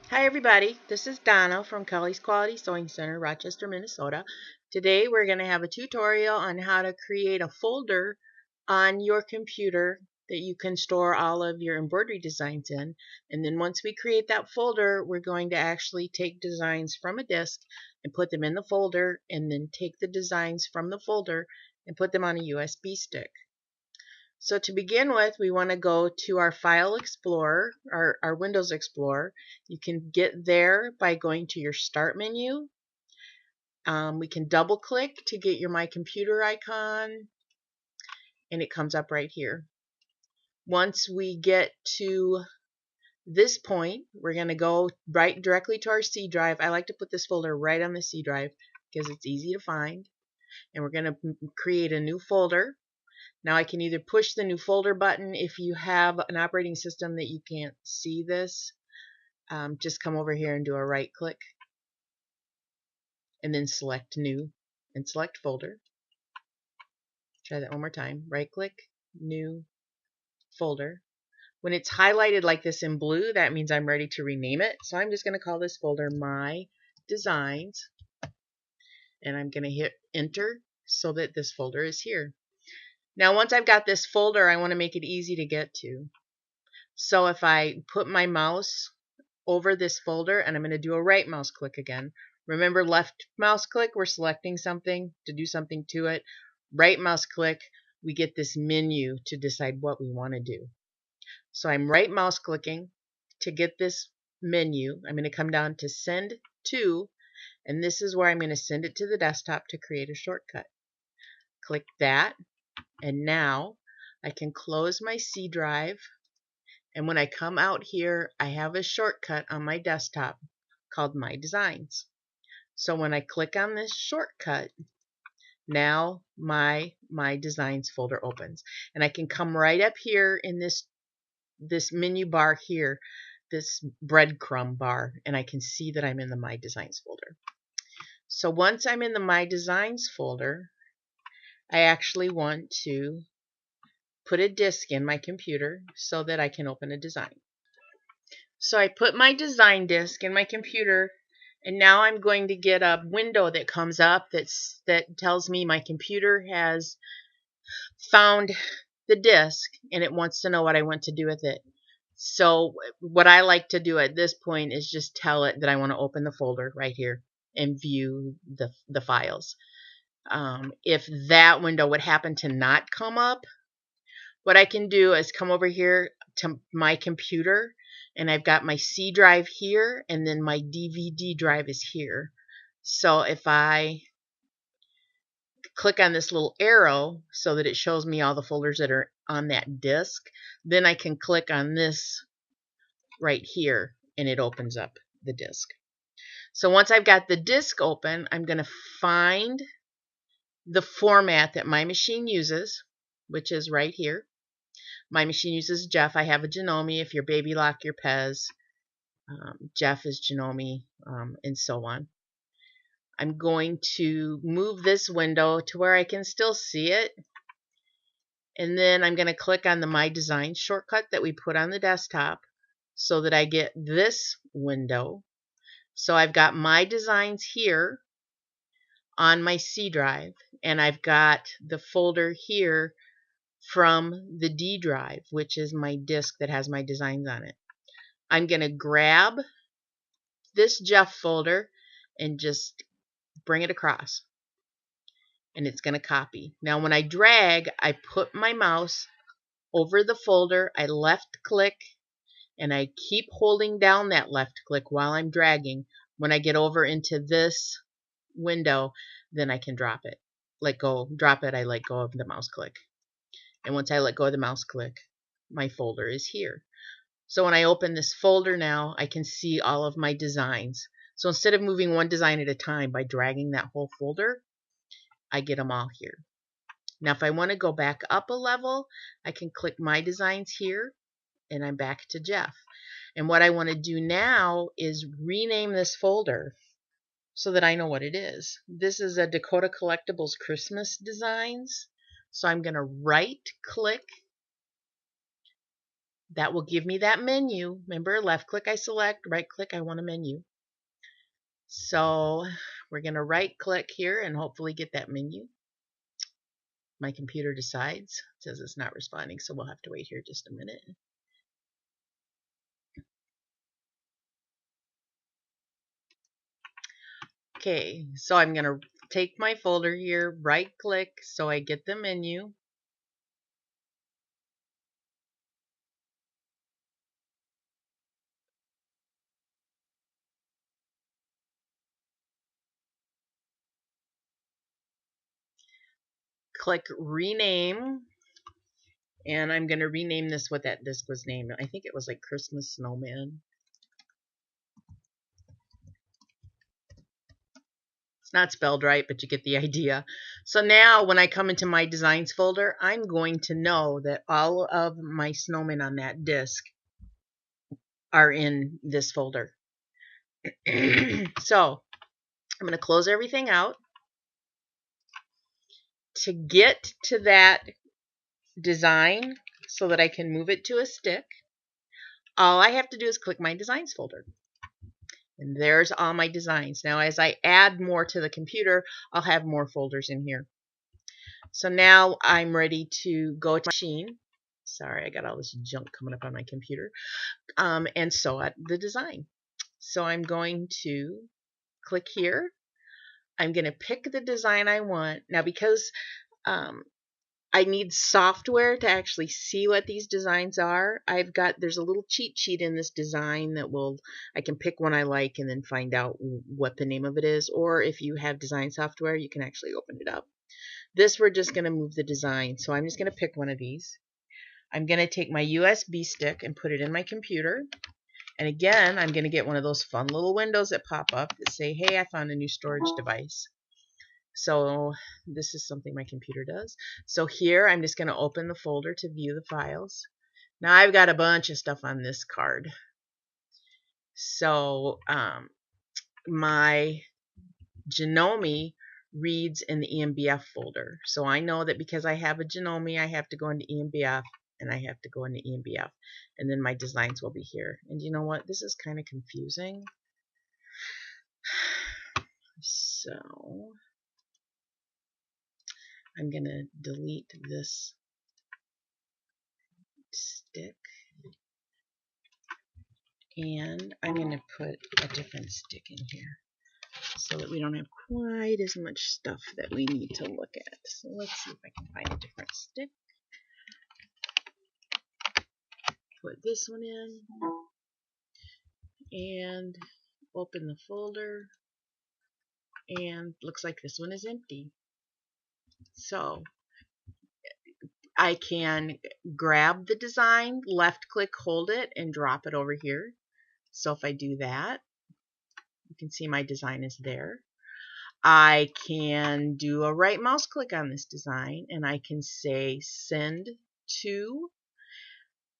Hi everybody, this is Donna from Kelley's Quality Sewing Center, Rochester, Minnesota. Today we're going to have a tutorial on how to create a folder on your computer that you can store all of your embroidery designs in. And then once we create that folder, we're going to actually take designs from a disk and put them in the folder, and then take the designs from the folder and put them on a USB stick. So to begin with, we want to go to our File Explorer, our Windows Explorer. You can get there by going to your Start menu. We can double click to get your My Computer icon, and it comes up right here. Once we get to this point, we're going to go right directly to our C drive. I like to put this folder right on the C drive because it's easy to find. And we're going to create a new folder. Now I can either push the new folder button if you have an operating system that you can't see this. Just come over here and do a right click and then select new and select folder. Try that one more time. Right click, new folder. When it's highlighted like this in blue, that means I'm ready to rename it. So I'm just going to call this folder My Designs, and I'm going to hit enter so that this folder is here. Now once I've got this folder, I want to make it easy to get to. So if I put my mouse over this folder, and I'm going to do a right mouse click again. Remember, left mouse click, we're selecting something to do something to it. Right mouse click, we get this menu to decide what we want to do. So I'm right mouse clicking to get this menu. I'm going to come down to send to, and this is where I'm going to send it to the desktop to create a shortcut. Click that, and now I can close my C drive. And when I come out here, I have a shortcut on my desktop called My Designs. So when I click on this shortcut, now my Designs folder opens. And I can come right up here in this menu bar here, this breadcrumb bar, and I can see that I'm in the My Designs folder. So once I'm in the My Designs folder, I actually want to put a disk in my computer so that I can open a design. So I put my design disk in my computer, and now I'm going to get a window that comes up that tells me my computer has found the disk and it wants to know what I want to do with it. So what I like to do at this point is just tell it that I want to open the folder right here and view the files. If that window would happen to not come up, what I can do is come over here to my computer, and I've got my C drive here, and then my DVD drive is here. So if I click on this little arrow so that it shows me all the folders that are on that disk, then I can click on this right here, and it opens up the disk. So once I've got the disk open, I'm going to find the format that my machine uses, which is right here. My machine uses Jeff. I have a Janome. If you're Baby Lock, your Pez. Jeff is Janome, and so on. I'm going to move this window to where I can still see it. And then I'm going to click on the My Design shortcut that we put on the desktop so that I get this window. So I've got My Designs here on my C drive, and I've got the folder here from the D drive, which is my disk that has my designs on it. I'm going to grab this Jeff folder and just bring it across, and it's going to copy. Now when I drag, I put my mouse over the folder, I left click, and I keep holding down that left click while I'm dragging. When I get over into this window, then I can drop it. Drop it, I let go of the mouse click. And once I let go of the mouse click, my folder is here. So when I open this folder now, I can see all of my designs. So instead of moving one design at a time by dragging that whole folder, I get them all here. Now if I want to go back up a level, I can click My Designs here, and I'm back to Jeff. And what I want to do now is rename this folder so that I know what it is. This is a Dakota Collectibles Christmas Designs. So I'm going to right click That will give me that menu. Remember, left click I select, right click I want a menu. So we're going to right click here and hopefully get that menu. My computer decides. It says it's not responding, so we'll have to wait here just a minute. Okay, so I'm going to take my folder here, right click so I get the menu. Click rename, and I'm going to rename this what that disk was named. I think it was like Christmas Snowman. It's not spelled right, but you get the idea. So now when I come into my designs folder, I'm going to know that all of my snowmen on that disk are in this folder. So I'm going to close everything out. To get to that design so that I can move it to a stick, all I have to do is click my designs folder. And there's all my designs. Now as I add more to the computer, I'll have more folders in here. So now I'm ready to go to machine. Sorry, I got all this junk coming up on my computer. And sew at the design. So I'm going to click here. I'm going to pick the design I want. Now because I need software to actually see what these designs are, there's a little cheat sheet in this design that I can pick one I like and then find out what the name of it is. Or if you have design software, you can actually open it up. This, we're just going to move the design. So I'm just going to pick one of these. I'm going to take my USB stick and put it in my computer. And again, I'm going to get one of those fun little windows that pop up that say, hey, I found a new storage device. So this is something my computer does. So here, I'm just going to open the folder to view the files. Now I've got a bunch of stuff on this card. So my Janome reads in the EMBF folder. So I know that because I have a Janome, I have to go into EMBF, and I have to go into EMBF, and then my designs will be here. And you know what? This is kind of confusing. So I'm going to delete this stick, and I'm going to put a different stick in here so that we don't have quite as much stuff that we need to look at. So let's see if I can find a different stick. Put this one in and open the folder, and looks like this one is empty. So I can grab the design, left click, hold it, and drop it over here. So if I do that, you can see my design is there. I can do a right mouse click on this design, and I can say send to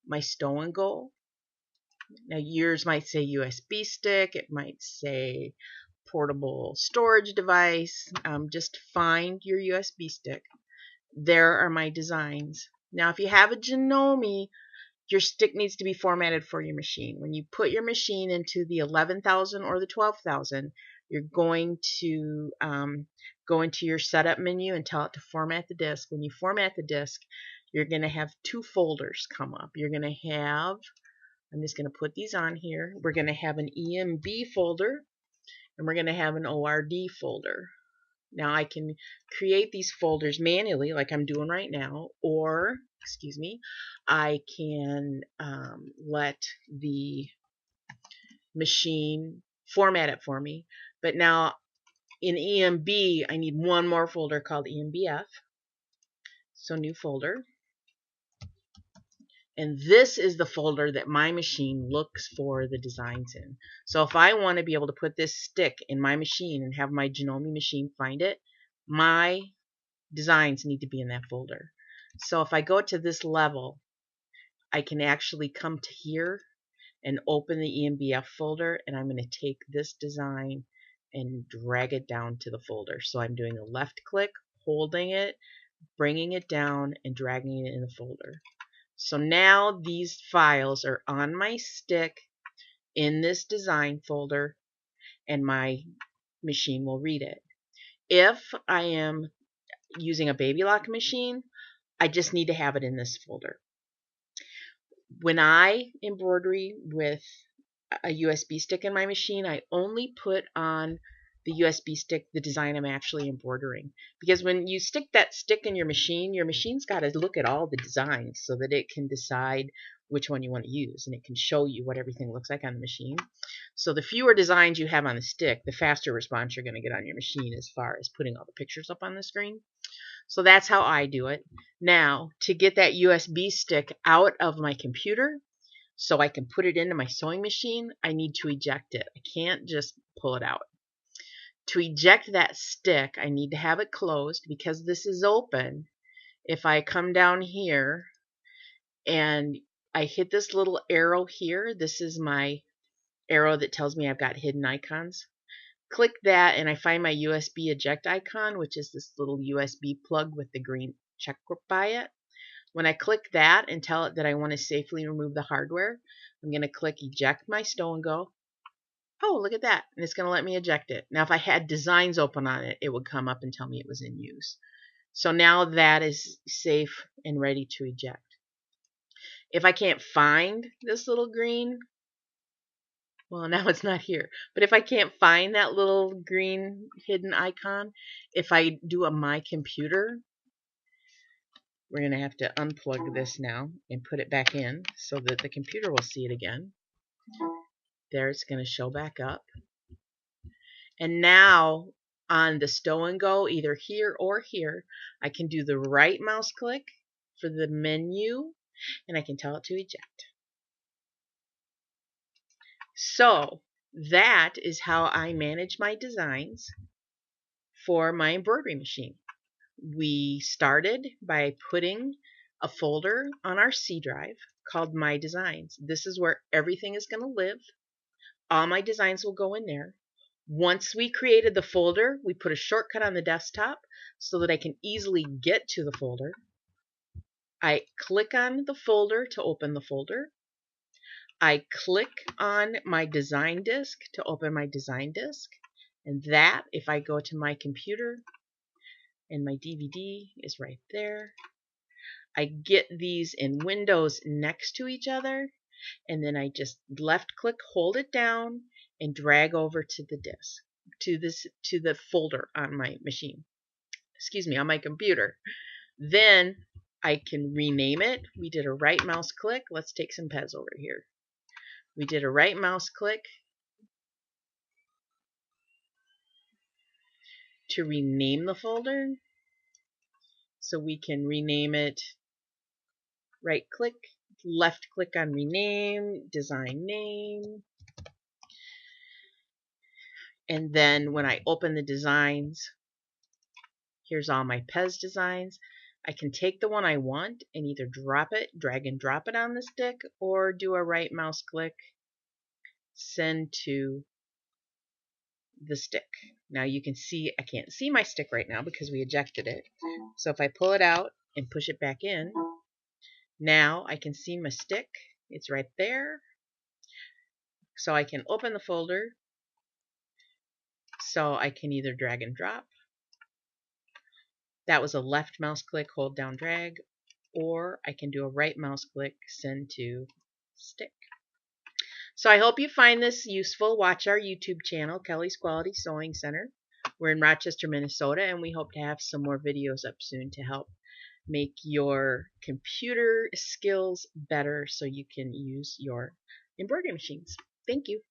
my stow and go. Now yours might say USB stick, it might say portable storage device. Just find your USB stick. There are my designs. Now if you have a Janome, your stick needs to be formatted for your machine. When you put your machine into the 11,000 or the 12,000, you're going to go into your setup menu and tell it to format the disk. When you format the disk, you're going to have two folders come up. You're going to have, I'm just going to put these on here, we're going to have an EMB folder, and we're going to have an ORD folder. Now I can create these folders manually like I'm doing right now, or, excuse me, I can let the machine format it for me. But now in EMB, I need one more folder called EMBF. So new folder. And this is the folder that my machine looks for the designs in. So if I want to be able to put this stick in my machine and have my Janome machine find it, my designs need to be in that folder. So if I go to this level, I can actually come to here and open the EMBF folder, and I'm going to take this design and drag it down to the folder. So I'm doing a left click, holding it, bringing it down, and dragging it in the folder. So now these files are on my stick in this design folder, and my machine will read it. If I am using a baby lock machine, I just need to have it in this folder. When I embroidery with a USB stick in my machine, I only put on the USB stick the design I'm actually embroidering. Because when you stick that stick in your machine's got to look at all the designs so that it can decide which one you want to use, and it can show you what everything looks like on the machine. So the fewer designs you have on the stick, the faster response you're going to get on your machine as far as putting all the pictures up on the screen. So that's how I do it. Now, to get that USB stick out of my computer so I can put it into my sewing machine, I need to eject it. I can't just pull it out. To eject that stick, I need to have it closed because this is open. If I come down here and I hit this little arrow here, this is my arrow that tells me I've got hidden icons. Click that and I find my USB eject icon, which is this little USB plug with the green check by it. When I click that and tell it that I want to safely remove the hardware, I'm going to click eject my stow and go. Oh, look at that. And it's going to let me eject it. Now, if I had designs open on it, it would come up and tell me it was in use. So now that is safe and ready to eject. If I can't find this little green, well, now it's not here. But if I can't find that little green hidden icon, if I do a My Computer, we're going to have to unplug this now and put it back in so that the computer will see it again. There, it's going to show back up. And now on the stow and go, either here or here, I can do the right mouse click for the menu, and I can tell it to eject. So that is how I manage my designs for my embroidery machine. We started by putting a folder on our C drive called My Designs. This is where everything is going to live. All my designs will go in there. Once we created the folder, we put a shortcut on the desktop so that I can easily get to the folder. I click on the folder to open the folder. I click on my design disk to open my design disk. And that, if I go to my computer, and my DVD is right there, I get these in windows next to each other, and then I just left click, hold it down, and drag over to the disk, to the folder on my machine. Excuse me, on my computer. Then I can rename it. We did a right mouse click. Let's take some Pez over here. We did a right mouse click to rename the folder. So we can rename it, right click, left click on rename, design name. And then when I open the designs, here's all my Pez designs. I can take the one I want and either drop it, drag and drop it on the stick, or do a right mouse click, send to the stick. Now you can see, I can't see my stick right now because we ejected it. So if I pull it out and push it back in, now I can see my stick. It's right there. So I can open the folder. So I can either drag and drop. That was a left mouse click, hold down, drag. Or I can do a right mouse click, send to stick. So I hope you find this useful. Watch our YouTube channel, Kelley's Quality Sewing Center. We're in Rochester, Minnesota, and we hope to have some more videos up soon to help make your computer skills better so you can use your embroidery machines. Thank you.